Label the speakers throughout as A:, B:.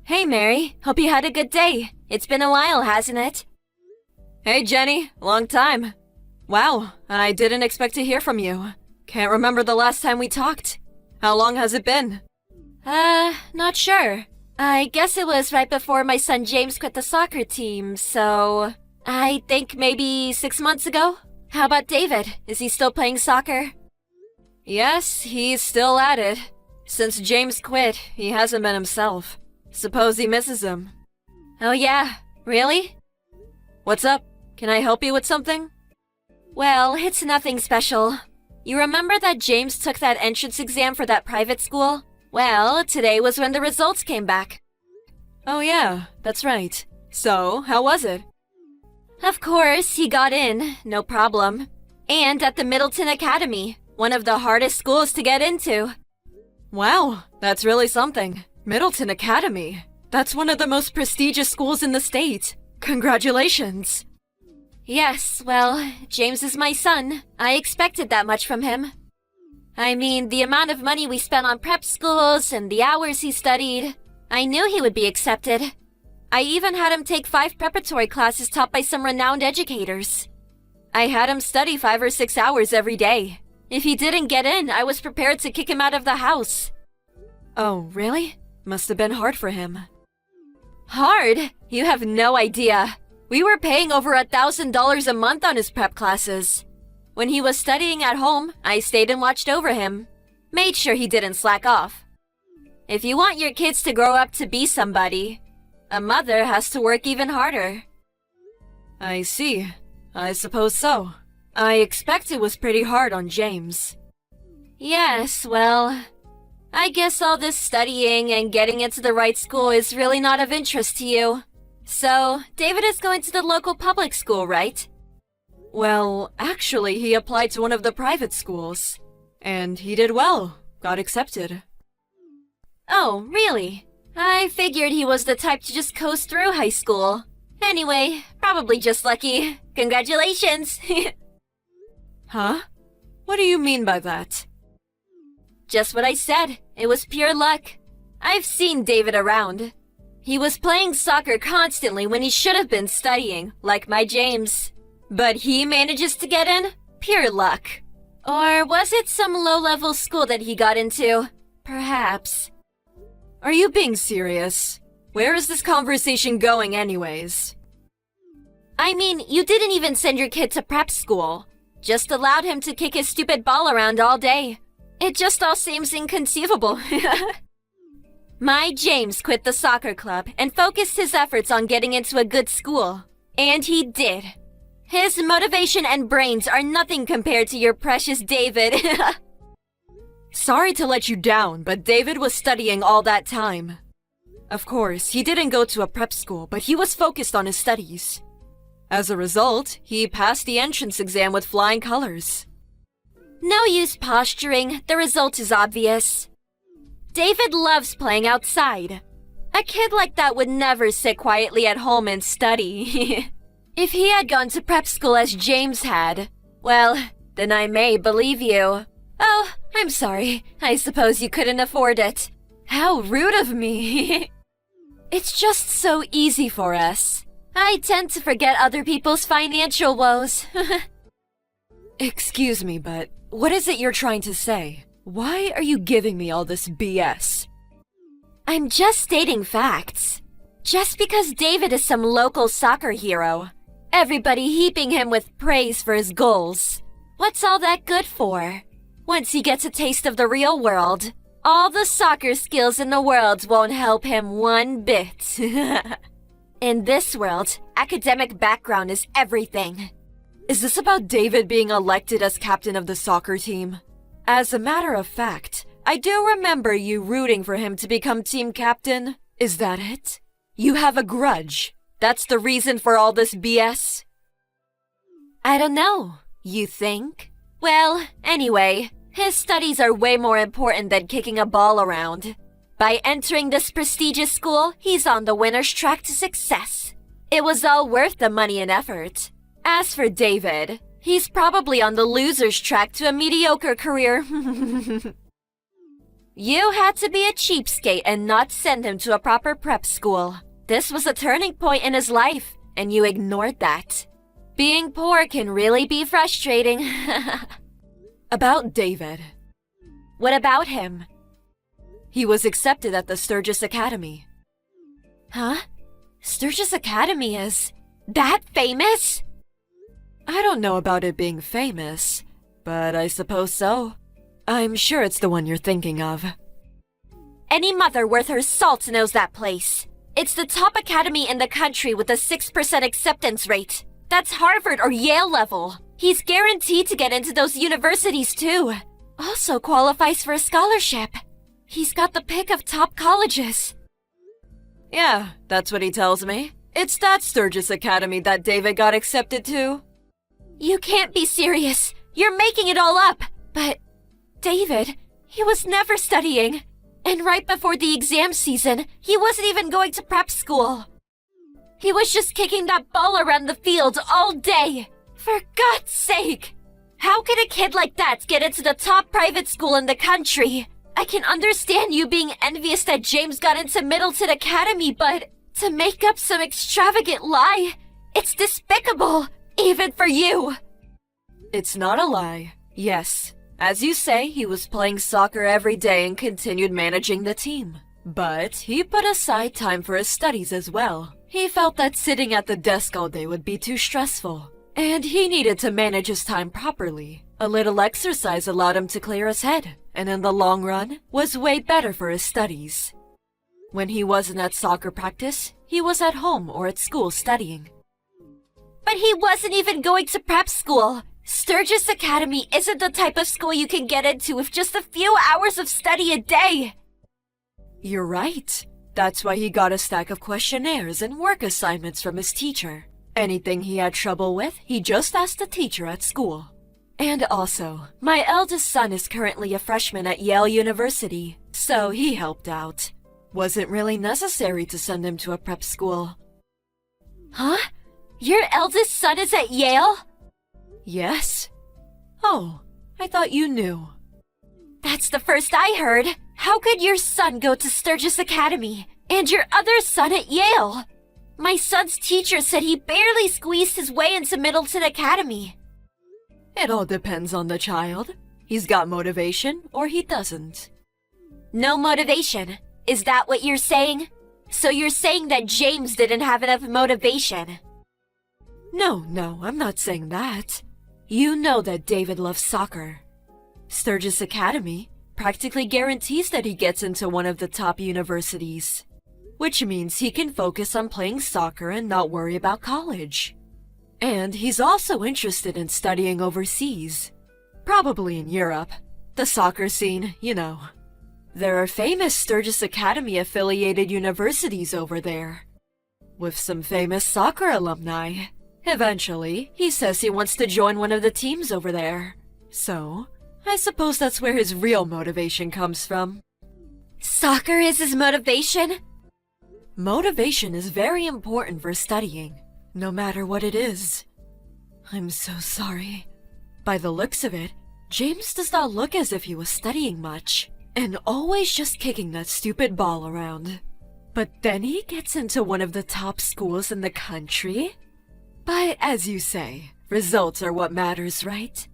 A: Hey, Mary. Hope you had a good day. It's been a while, hasn't it? Hey, Jenny. Long time. Wow, I didn't expect to hear from you. Can't remember the last time we talked. How long has it been? Not sure. I guess it was right before my son James quit the soccer team, so... I think maybe 6 months ago? How about David? Is he still playing soccer? Yes, he's still at it. Since James quit, he hasn't been himself. Suppose he misses him. Oh yeah, really? What's up? Can I help you with something? Well, it's nothing special. You remember that James took that entrance exam for that private school? Well, today was when the results came back. Oh yeah, that's right. So, how was it? Of course, he got in, no problem. And at the Middleton Academy, one of the hardest schools to get into. Wow, that's really something. Middleton Academy. That's one of the most prestigious schools in the state. Congratulations. Yes, well, James is my son. I expected that much from him. I mean, the amount of money we spent on prep schools and the hours he studied, I knew he would be accepted. I even had him take 5 preparatory classes taught by some renowned educators. I had him study 5 or 6 hours every day. If he didn't get in, I was prepared to kick him out of the house. Oh, really? Must have been hard for him. Hard? You have no idea. We were paying over $1,000 a month on his prep classes. When he was studying at home, I stayed and watched over him. Made sure he didn't slack off. If you want your kids to grow up to be somebody, a mother has to work even harder. I see. I suppose so. I expect it was pretty hard on James. Yes, well, I guess all this studying and getting into the right school is really not of interest to you. So, David is going to the local public school, right? Well, actually, he applied to one of the private schools. And he did well. Got accepted. Oh, really? I figured he was the type to just coast through high school. Anyway, probably just lucky. Congratulations! Huh? What do you mean by that? Just what I said. It was pure luck. I've seen David around. He was playing soccer constantly when he should have been studying, like my James. But he manages to get in? Pure luck. Or was it some low-level school that he got into? Perhaps. Are you being serious? Where is this conversation going anyways? I mean, you didn't even send your kid to prep school. Just allowed him to kick his stupid ball around all day. It just all seems inconceivable. My James quit the soccer club and focused his efforts on getting into a good school. And he did. His motivation and brains are nothing compared to your precious David. Sorry to let you down, but David was studying all that time. Of course, he didn't go to a prep school, but he was focused on his studies. As a result, he passed the entrance exam with flying colors. No use posturing, the result is obvious. David loves playing outside. A kid like that would never sit quietly at home and study. If he had gone to prep school as James had, well, then I may believe you. Oh, I'm sorry. I suppose you couldn't afford it. How rude of me. It's just so easy for us. I tend to forget other people's financial woes. Excuse me, but what is it you're trying to say? Why are you giving me all this BS? I'm just stating facts. Just because David is some local soccer hero, everybody heaping him with praise for his goals. What's all that good for? Once he gets a taste of the real world, all the soccer skills in the world won't help him one bit. In this world, academic background is everything. Is this about David being elected as captain of the soccer team? As a matter of fact, I do remember you rooting for him to become team captain. Is that it? You have a grudge. That's the reason for all this BS? I don't know. You think? Well, anyway, his studies are way more important than kicking a ball around. By entering this prestigious school, he's on the winner's track to success. It was all worth the money and effort. As for David, he's probably on the loser's track to a mediocre career. You had to be a cheapskate and not send him to a proper prep school. This was a turning point in his life, and you ignored that. Being poor can really be frustrating. About David. What about him? He was accepted at the Sturgis Academy. Huh? Sturgis Academy is that famous? I don't know about it being famous, but I suppose so. I'm sure it's the one you're thinking of. Any mother worth her salt knows that place. It's the top academy in the country with a 6% acceptance rate. That's Harvard or Yale level. He's guaranteed to get into those universities too. Also qualifies for a scholarship. He's got the pick of top colleges. Yeah, that's what he tells me. It's that Sturgis Academy that David got accepted to. You can't be serious. You're making it all up. But David, he was never studying. And right before the exam season, he wasn't even going to prep school. He was just kicking that ball around the field all day. For God's sake! How could a kid like that get into the top private school in the country? I can understand you being envious that James got into Middleton Academy, but to make up some extravagant lie, it's despicable, even for you. It's not a lie. Yes, as you say, he was playing soccer every day and continued managing the team. But he put aside time for his studies as well. He felt that sitting at the desk all day would be too stressful, and he needed to manage his time properly. A little exercise allowed him to clear his head, and in the long run, was way better for his studies. When he wasn't at soccer practice, he was at home or at school studying. But he wasn't even going to prep school. Sturgis Academy isn't the type of school you can get into with just a few hours of study a day. You're right. That's why he got a stack of questionnaires and work assignments from his teacher. Anything he had trouble with, he just asked the teacher at school. And also, my eldest son is currently a freshman at Yale University, so he helped out. Wasn't really necessary to send him to a prep school. Huh? Your eldest son is at Yale? Yes. Oh, I thought you knew. That's the first I heard. How could your son go to Sturgis Academy and your other son at Yale? My son's teacher said he barely squeezed his way into Middleton Academy. It all depends on the child. He's got motivation or he doesn't. No motivation. Is that what you're saying? So you're saying that James didn't have enough motivation? No, I'm not saying that. You know that David loves soccer. Sturgis Academy practically guarantees that he gets into one of the top universities, which means he can focus on playing soccer and not worry about college. And he's also interested in studying overseas, probably in Europe. The soccer scene, you know. There are famous Sturgis Academy affiliated universities over there, with some famous soccer alumni. Eventually, he says he wants to join one of the teams over there. So, I suppose that's where his real motivation comes from. Soccer is his motivation? Motivation is very important for studying, no matter what it is. I'm so sorry. By the looks of it, James does not look as if he was studying much, and always just kicking that stupid ball around. But then he gets into one of the top schools in the country? But as you say, results are what matters, right?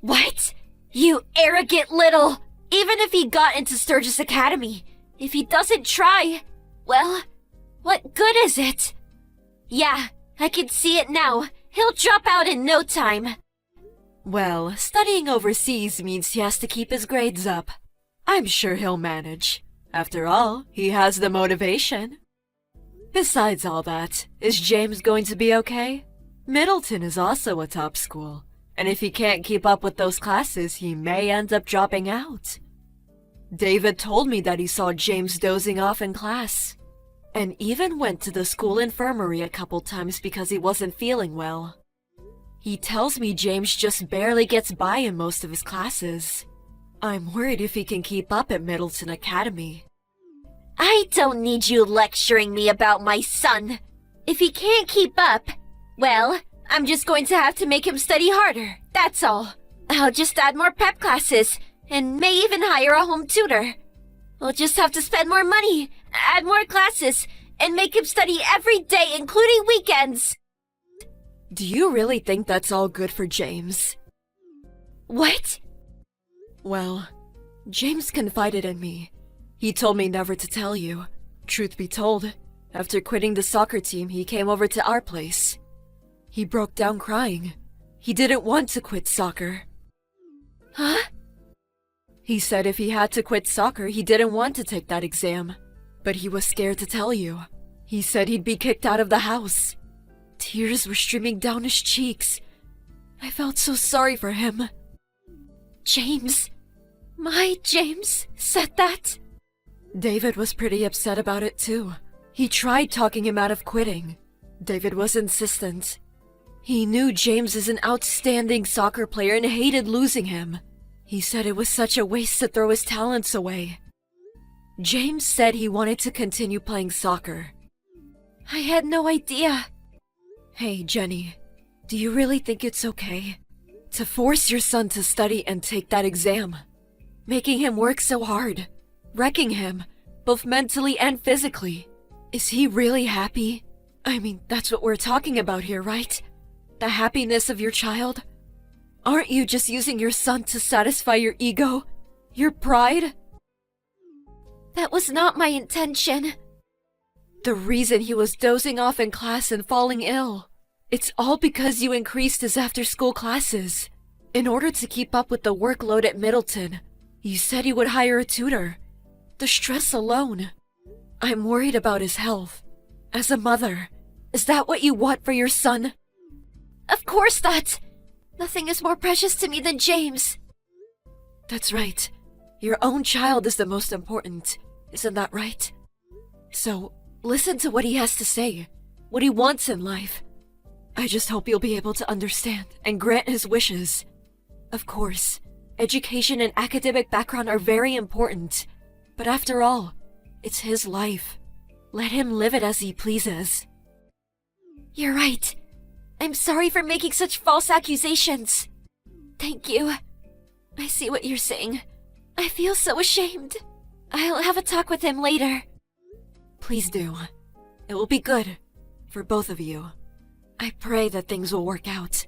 A: What? You arrogant little... Even if he got into Sturgis Academy, if he doesn't try, well, what good is it? Yeah, I can see it now. He'll drop out in no time. Well, studying overseas means he has to keep his grades up. I'm sure he'll manage. After all, he has the motivation. Besides all that, is James going to be okay? Middleton is also a top school, and if he can't keep up with those classes, he may end up dropping out. David told me that he saw James dozing off in class, and even went to the school infirmary a couple times because he wasn't feeling well. He tells me James just barely gets by in most of his classes. I'm worried if he can keep up at Middleton Academy. I don't need you lecturing me about my son. If he can't keep up, well, I'm just going to have to make him study harder, that's all. I'll just add more prep classes, and may even hire a home tutor. We'll just have to spend more money, add more classes, and make him study every day, including weekends. Do you really think that's all good for James? What? Well, James confided in me. He told me never to tell you. Truth be told, after quitting the soccer team, he came over to our place. He broke down crying. He didn't want to quit soccer. Huh? He said if he had to quit soccer, he didn't want to take that exam. But he was scared to tell you. He said he'd be kicked out of the house. Tears were streaming down his cheeks. I felt so sorry for him. James, my James, said that? David was pretty upset about it too. He tried talking him out of quitting. David was insistent. He knew James is an outstanding soccer player and hated losing him. He said it was such a waste to throw his talents away. James said he wanted to continue playing soccer. I had no idea. Hey, Jenny, do you really think it's okay to force your son to study and take that exam? Making him work so hard, wrecking him, both mentally and physically. Is he really happy? I mean, that's what we're talking about here, right? The happiness of your child? Aren't you just using your son to satisfy your ego? Your pride? That was not my intention. The reason he was dozing off in class and falling ill. It's all because you increased his after-school classes. In order to keep up with the workload at Middleton, you said he would hire a tutor. The stress alone. I'm worried about his health. As a mother, is that what you want for your son? Of course not! Nothing is more precious to me than James. That's right. Your own child is the most important. Isn't that right? So, listen to what he has to say. What he wants in life. I just hope you'll be able to understand and grant his wishes. Of course, education and academic background are very important. But after all, it's his life. Let him live it as he pleases. You're right. I'm sorry for making such false accusations. Thank you. I see what you're saying. I feel so ashamed. I'll have a talk with him later. Please do. It will be good for both of you. I pray that things will work out.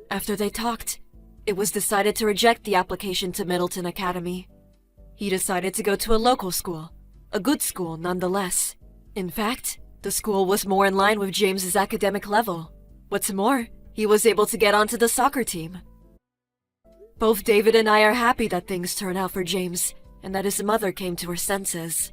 A: After they talked, it was decided to reject the application to Middleton Academy. He decided to go to a local school, a good school nonetheless. In fact, the school was more in line with James's academic level. What's more, he was able to get onto the soccer team. Both David and I are happy that things turned out for James, and that his mother came to her senses.